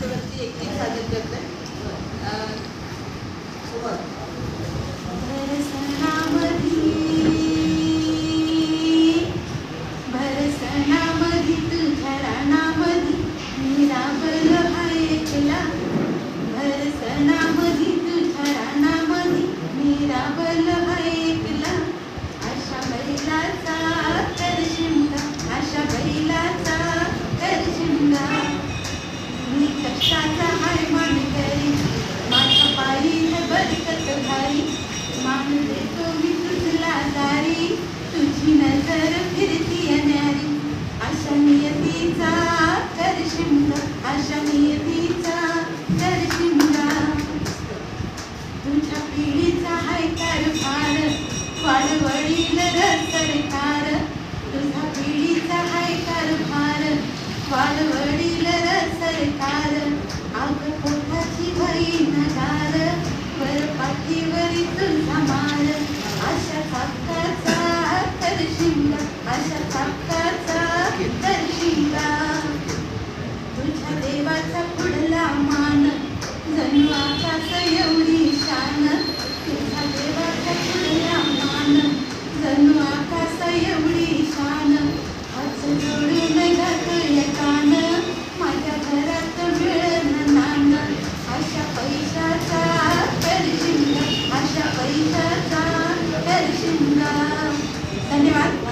मंचावरती एक गीत सादर करते. भरसणामधी तुझ्या रानामधी मी राबलो हाय एकला. भरसणामधी तुझ्या रानामधी मी राबलो हाय एकला. अशा बैलाचा कर शिमगा, अशा बैलाचा कर शिमगा. मी कष्टाचा हाय मानकरी, माझ्या पायी है बरकत भारी. मान देतो मी तुझला दारी, तुझी नजर फिरती न्यारी. अशा नियतीचा कर शिमगा, अशा नियतीचा कर शिमगा. तुझ्या पिढीचा हाय कारभार, वाडवडील र सरकार. तुझ्या पिढीचा हाय कारभार, वाडवडील र सरकार. आग पोटाची बहीण गार, वर पाठीवरी तुझा मार. अशा हक्काचा कर शिमगा, अशा हक्का